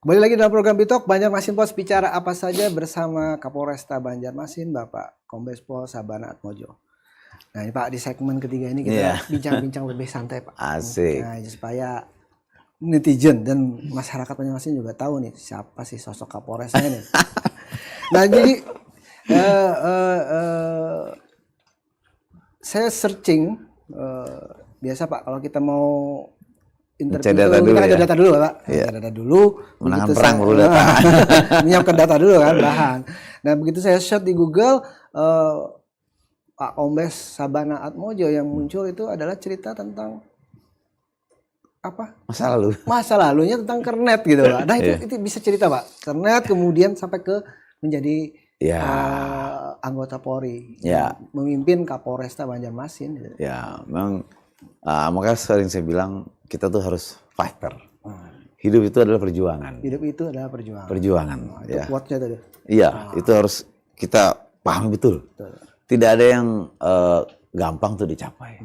Kembali lagi dalam program Bitok Banjarmasin Pos, bicara apa saja bersama Kapolresta Banjarmasin Bapak Kombes Pol Sabana Atmojo. Nah ini Pak, di segmen ketiga ini kita bincang-bincang lebih santai Pak. Asik. Nah, supaya netizen dan masyarakat Banjarmasin juga tahu nih siapa sih sosok Kapolresnya nih. Nah jadi saya searching biasa Pak kalau kita mau interview data dulu, kita ya? data dulu Pak. Iya. Data dulu. Menangan perang perlu data. Menyiapkan data dulu kan bahan. Nah begitu saya search di Google Pak Kombes Sabana Atmojo yang muncul itu adalah cerita tentang apa? Masa lalu. Masa lalunya tentang Kernet gitu Pak. Nah itu bisa cerita Pak. Kernet kemudian sampai ke menjadi anggota Polri. Memimpin Kapolresta Banjarmasin gitu. Ya, memang makanya sering saya bilang kita tuh harus fighter. Hidup itu adalah perjuangan. Hidup itu adalah perjuangan. Perjuangan. Itu quote-nya tadi. Iya, itu harus kita pahami betul. Tidak ada yang gampang tuh dicapai.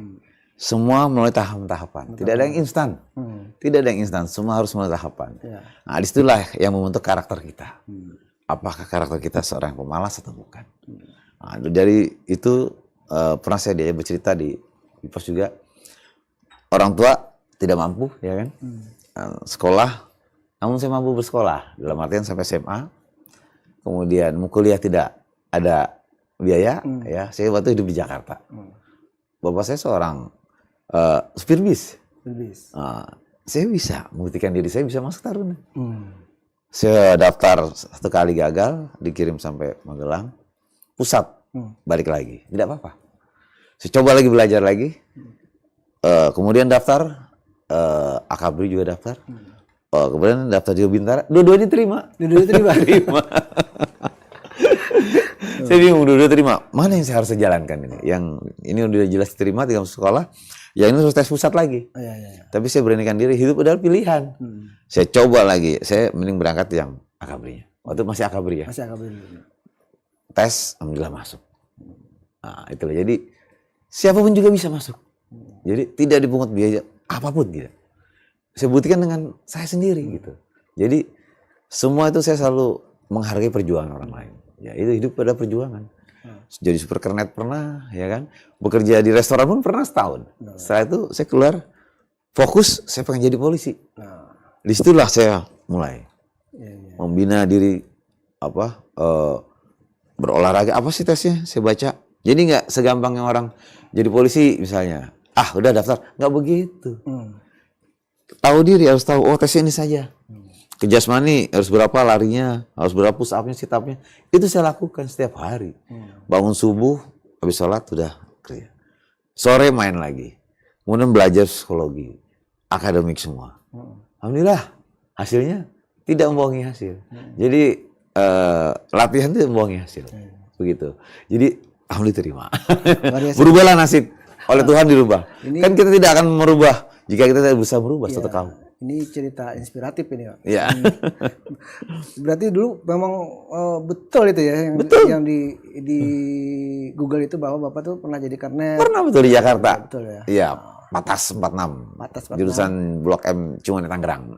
Semua melalui tahapan-tahapan. Tidak ada yang instan. Tidak ada yang instan. Semua harus melalui tahapan. Nah, disitulah yang membentuk karakter kita. Apakah karakter kita seorang pemalas atau bukan? Nah, dari itu pernah saya dia bercerita di pos juga. Orang tua tidak mampu, ya kan? Sekolah, namun saya mampu bersekolah. Dalam artian sampai SMA. Kemudian mau kuliah tidak ada biaya, ya. Saya waktu hidup di Jakarta. Bapak saya seorang supir bis. Saya bisa membuktikan diri saya bisa masuk Taruna. Saya daftar satu kali gagal, dikirim sampai Magelang, pusat, balik lagi, tidak apa-apa. Saya coba lagi belajar lagi. Kemudian daftar, Akabri juga daftar. Kemudian daftar juga Bintara, dua-duanya terima. Terima. Saya bingung, dua-duanya terima. Mana yang saya harus jalankan ini? Yang ini udah jelas terima, tinggal masuk sekolah. Yang ini harus tes pusat lagi. Tapi saya beranikan diri, hidup adalah pilihan. Saya coba lagi, saya mending berangkat yang Akabrinya. Waktu masih Akabri ya. Masih Akabri. Tes, alhamdulillah masuk. Nah, itulah. Jadi siapapun juga bisa masuk. Jadi tidak dipungut biaya apapun gitu. Saya buktikan dengan saya sendiri gitu. Jadi semua itu saya selalu menghargai perjuangan orang lain. Ya itu hidup pada perjuangan. Jadi super Kernet pernah, ya kan. Bekerja di restoran pun pernah setahun. Setelah itu saya keluar fokus, saya pengen jadi polisi. Disitulah saya mulai membina diri berolahraga. Apa sih tesnya? Saya baca. Jadi nggak segampang yang orang jadi polisi misalnya. Udah daftar, nggak begitu. Tahu diri, harus tahu, tesnya ini saja. Ke jasmani harus berapa larinya, harus berapa push up-nya, sit up-nya. Itu saya lakukan setiap hari. Bangun subuh, habis sholat, udah kerja. Sore main lagi. Kemudian belajar psikologi, akademik semua. Alhamdulillah, hasilnya tidak membohongi hasil. Jadi latihan itu membohongi hasil. Begitu. Jadi, alhamdulillah terima. Berubahlah nasib. Oleh Tuhan dirubah. Kan kita tidak akan merubah jika kita tidak bisa merubah suatu kaum. Ini cerita inspiratif ini Pak. Iya. Berarti dulu memang betul itu ya yang di Google itu bahwa Bapak tuh pernah jadi Kernet. Pernah betul di Jakarta. Betul ya. Iya, Patas 46. Jurusan Blok M Ciuman Tangerang.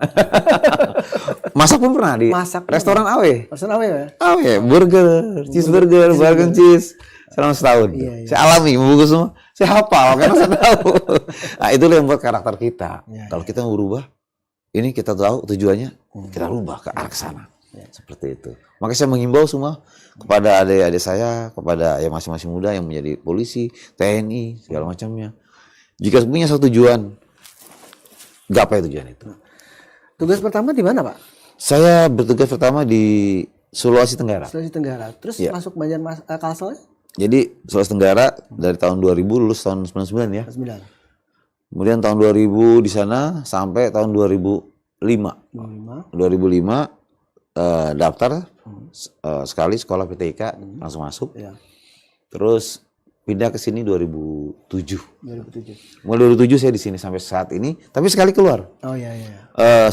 Masak pun pernah di restoran AW. Restoran AW ya? AW, burger, cheeseburger, burger cheese. Selama setahun. Saya alami, membungkus semua. Saya hafal karena saya tahu. Nah, itulah yang buat karakter kita. Kalau kita mau berubah, ini kita tahu tujuannya, kita rubah ke arah sana. Seperti itu. Makanya saya mengimbau semua kepada adik-adik saya, kepada yang masing-masing muda yang menjadi polisi, TNI, segala macamnya. Jika punya satu tujuan, gapai tujuan itu. Tugas pertama di mana Pak? Saya bertugas pertama di Sulawesi Tenggara. Sulawesi Tenggara. Terus masuk Banjarmasin, Kalsel? Jadi Sulawesi Tenggara dari tahun 2000, lulus tahun 99 ya. 99. Kemudian tahun 2000 di sana sampai tahun 2005. 2005 daftar sekali sekolah PTIK langsung masuk. Terus pindah ke sini 2007. Mulai 2007 saya di sini sampai saat ini, tapi sekali keluar.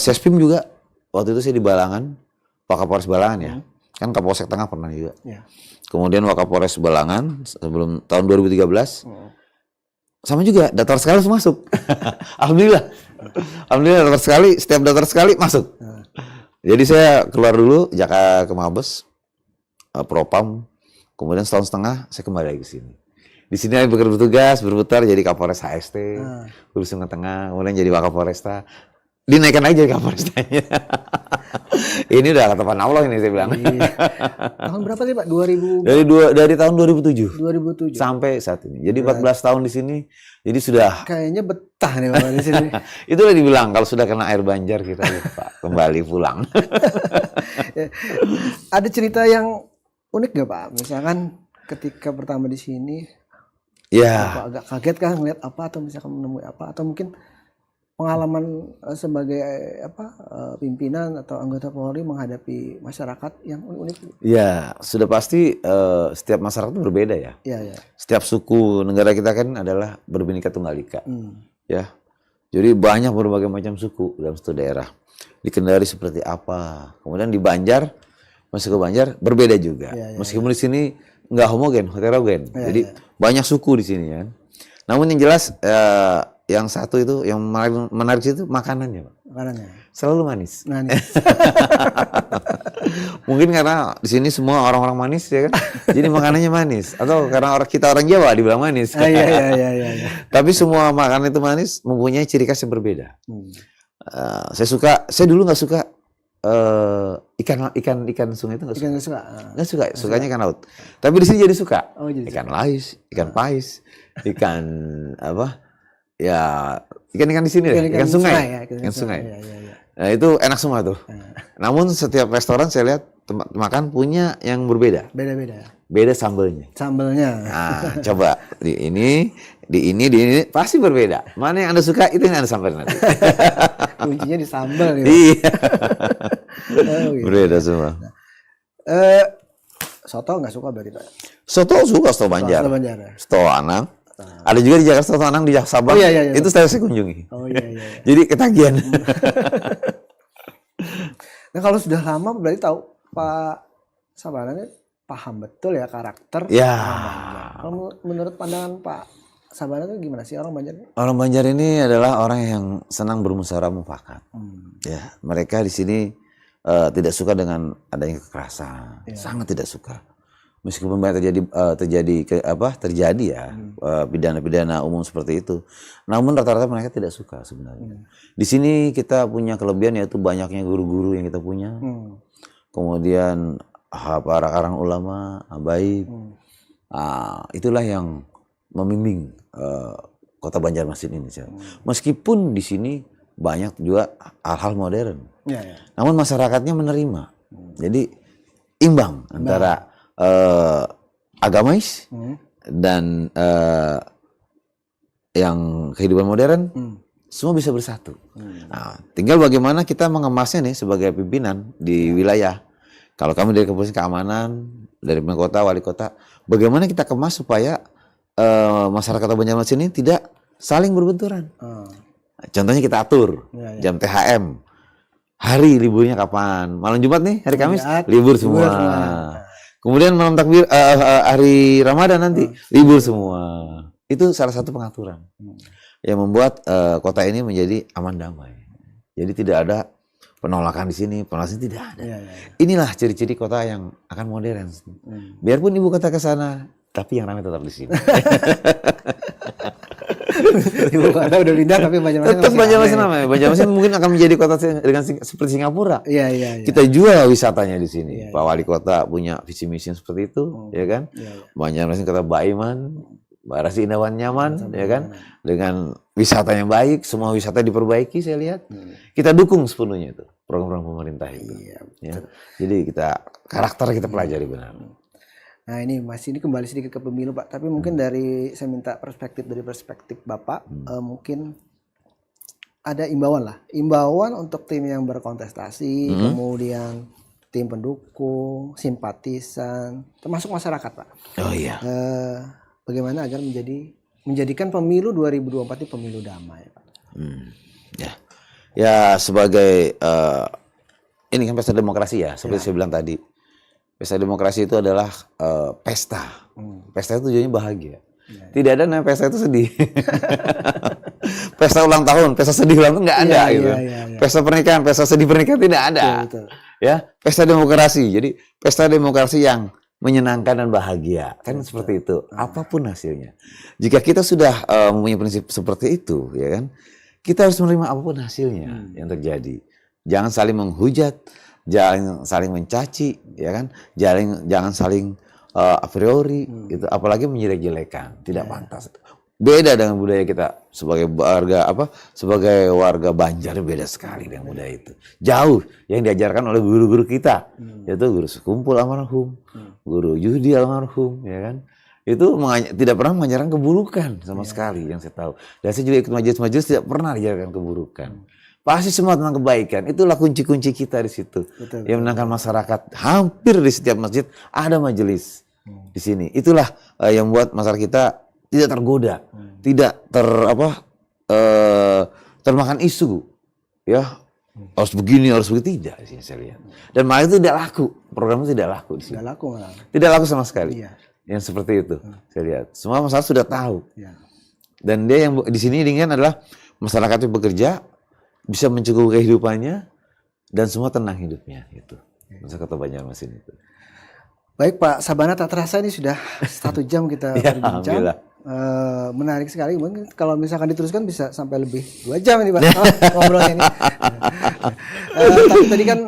Sespim juga waktu itu saya di Balangan, Wakapolres Balangan ya. Kan Kapolsek Tengah pernah juga. Kemudian Wakapolres Balangan sebelum tahun 2013. Sama juga, daftar sekali masuk. Alhamdulillah. Alhamdulillah daftar sekali, setiap daftar sekali masuk. Jadi saya keluar dulu Jakarta ke Mabes, Propam, kemudian setahun setengah saya kembali lagi ke sini. Di sini saya bertugas, berputar jadi Kapolres HST, Hulu Sungai Tengah, kemudian jadi Wakapolresta. Dinaikkan aja jadi Kapolrestanya. Ini udah ketetapan Allah ini saya bilang. Tahun berapa sih Pak? 2000? Dari tahun 2007. 2007. Sampai saat ini. Jadi 14 tahun di sini. Jadi sudah kayaknya betah nih Bapak di sini. Itulah dibilang kalau sudah kena air banjar kita lupa kembali pulang. Ada cerita yang unik nggak Pak? Misalkan ketika pertama di sini, ya Bapak agak kaget kan ngeliat apa atau misalkan menemui apa atau mungkin pengalaman sebagai pimpinan atau anggota Polri menghadapi masyarakat yang unik. Ya, sudah pasti setiap masyarakat itu berbeda ya. Iya. Setiap suku negara kita kan adalah berbhinneka tunggal ika. Ya. Jadi banyak berbagai macam suku dalam satu daerah. Di Kendari seperti apa. Kemudian di Banjar, masuk ke Banjar berbeda juga. Meskipun di sini nggak homogen, heterogen. Jadi banyak suku di sini kan. Namun yang jelas yang satu itu yang menarik itu makanannya, Pak. Makanannya selalu manis. Manis. Mungkin karena di sini semua orang-orang manis ya kan. Jadi makanannya manis atau karena kita orang Jawa dibilang manis. Iya. Tapi semua makanan itu manis mempunyai ciri khas yang berbeda. Saya dulu nggak suka ikan sungai itu nggak suka. Nggak suka, sukanya ikan laut. Tapi di sini jadi suka. Ikan lais, ikan pais, ikan apa? Ya ikan di sini ikan sungai. Ikan sungai. Iya. Nah, itu enak semua tuh. Namun setiap restoran saya lihat tempat makan punya yang berbeda. Beda sambelnya. Nah, coba di ini pasti berbeda. Mana yang Anda suka itu yang Anda sambal nanti. Kuncinya di sambal gitu. Iya. Berbeda semua. Soto nggak suka berarti Pak? Soto suka, soto Banjar. Soto Anang. Ada juga di Jakarta soto Anang di Sabang. Iya. Itu saya kunjungi. Iya. Jadi ketagihan. Nah kalau sudah lama berarti tahu Pak Sabana ini paham betul ya karakter ya. Orang Banjar. Kalau menurut pandangan Pak Sabana itu gimana sih orang Banjar? Orang Banjar ini adalah orang yang senang bermusyawarah mufakat. Ya, mereka di sini tidak suka dengan adanya kekerasan, sangat tidak suka. Meskipun banyak terjadi ya pidana-pidana umum seperti itu, namun rata-rata mereka tidak suka sebenarnya. Di sini kita punya kelebihan yaitu banyaknya guru-guru yang kita punya, kemudian para orang ulama, habaib, itulah yang membimbing kota Banjarmasin ini. Meskipun di sini banyak juga hal-hal modern, namun masyarakatnya menerima. Jadi imbang antara agamais dan yang kehidupan modern semua bisa bersatu. Nah, tinggal bagaimana kita mengemasnya nih sebagai pimpinan di wilayah. Kalau kami dari Kepolisian Keamanan, dari Kota, Wali Kota, bagaimana kita kemas supaya masyarakat Banjarmasin ini tidak saling berbenturan. Contohnya kita atur jam THM, hari liburnya kapan? Malam Jumat nih, hari Kamis libur semua. Kemudian malam takbir hari Ramadan nanti libur semua. Itu salah satu pengaturan yang membuat kota ini menjadi aman damai. Jadi tidak ada penolakan di sini, penolakan tidak ada. Inilah ciri-ciri kota yang akan modern. Biarpun ibu kota ke sana, tapi yang ramai tetap di sini. Ibu kota udah pindah tapi Banjarmasin tetap Banjarmasin ramai. Banjarmasin mungkin akan menjadi kota dengan seperti Singapura. Iya. Kita jual wisatanya di sini. Pak Wali Kota punya visi misi seperti itu, ya kan? Banjarmasin kota Baiman, Barasi Indawan nyaman, ya kan? Dengan wisata yang baik, semua wisata diperbaiki saya lihat. Kita dukung sepenuhnya itu program-program pemerintah itu. Ya. Jadi karakter kita pelajari benar. Nah ini kembali sedikit ke pemilu Pak, tapi mungkin saya minta dari perspektif Bapak, mungkin ada imbauan untuk tim yang berkontestasi, kemudian tim pendukung, simpatisan, termasuk masyarakat Pak. Oh iya. Bagaimana agar menjadikan pemilu 2024 ini pemilu damai Pak? Ya sebagai ini kan pesta demokrasi ya, seperti saya bilang tadi. Pesta demokrasi itu adalah pesta. Pesta itu tujuannya bahagia. Tidak ada namanya pesta itu sedih. Pesta ulang tahun, pesta sedih ulang tahun nggak ada Iya, gitu. iya, iya. Pesta pernikahan, pesta sedih pernikahan tidak ada. Betul. Ya, pesta demokrasi. Jadi pesta demokrasi yang menyenangkan dan bahagia. Kan seperti itu. Apapun hasilnya. Jika kita sudah mempunyai prinsip seperti itu, ya kan? Kita harus menerima apapun hasilnya yang terjadi. Jangan saling menghujat, jangan saling mencaci, ya kan? Jangan saling a priori gitu, apalagi menjelek-jelekan, tidak pantas. Beda dengan budaya kita sebagai warga Banjar, beda sekali dengan budaya itu. Jauh yang diajarkan oleh guru-guru kita, yaitu guru Sekumpul almarhum, guru Yudi almarhum, ya kan. Itu tidak pernah mengajarkan keburukan sama sekali yang saya tahu. Dan saya juga ikut majelis-majelis tidak pernah diajarkan keburukan. Pasti semua tentang kebaikan. Itulah kunci-kunci kita di situ. Betul, yang menenangkan masyarakat. Hampir di setiap masjid ada majelis di sini. Itulah yang membuat masyarakat kita tidak tergoda, tidak termakan isu, ya harus begini, harus begitu, tidak di sini saya lihat. Dan malah itu tidak laku, program itu tidak laku di sini. Tidak laku malah. Tidak laku sama sekali. Iya. Yang seperti itu saya lihat. Semua masyarakat sudah tahu. Iya. Dan dia yang di sini ingin adalah masyarakat itu bekerja, bisa mencukupi kehidupannya, dan semua tenang hidupnya. Itu masyarakat Kota Banjarmasin itu. Baik Pak Sabana, tak terasa ini sudah 1 jam kita Ya, berbincang. alhamdulillah. Menarik sekali. Mungkin kalau misalkan diteruskan bisa sampai lebih 2 jam ini Pak ngobrolnya ini. Tapi tadi kan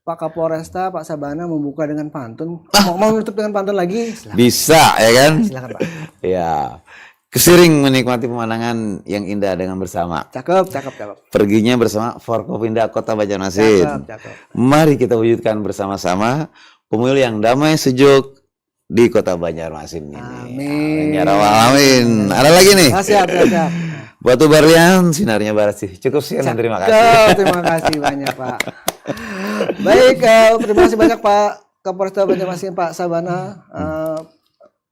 Pak Kapolresta, Pak Sabana membuka dengan pantun. Mau menutup dengan pantun lagi? Silakan. Bisa, ya kan? Silakan Pak. Ya, kesering menikmati pemandangan yang indah dengan bersama. Cakep, cakep, cakep. Perginya bersama Forkopimda Kota Banjarmasin. Cakep, cakep. Mari kita wujudkan bersama-sama pemilu yang damai, sejuk di Kota Banjarmasin ini. Amin. Ya Rabbal Alamin. Ada lagi nih. Siap, siap, siap. Batu Barlian, sinarnya Barasi. Cukup sekian dan terima kasih. Cakep, terima kasih banyak Pak. Baik, terima kasih banyak Pak Kapolresta Banjarmasin, Pak Sabana,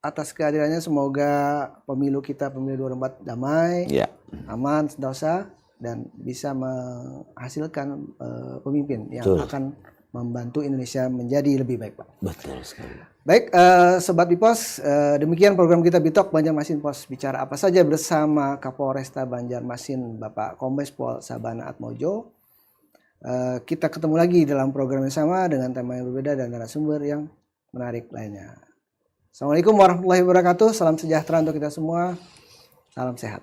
atas kehadirannya. Semoga pemilu kita, pemilu 2024 damai, Ya. aman, sentosa, dan bisa menghasilkan pemimpin yang Betul. akan membantu Indonesia menjadi lebih baik, Pak. Betul sekali. Baik, Sobat Bipos, demikian program kita Bitok Banjarmasin Pos Bicara Apa Saja bersama Kapolresta Banjarmasin, Bapak Kombes Pol Sabana Atmojo. Kita ketemu lagi dalam program yang sama dengan tema yang berbeda dan narasumber yang menarik lainnya. Assalamualaikum warahmatullahi wabarakatuh. Salam sejahtera untuk kita semua. Salam sehat.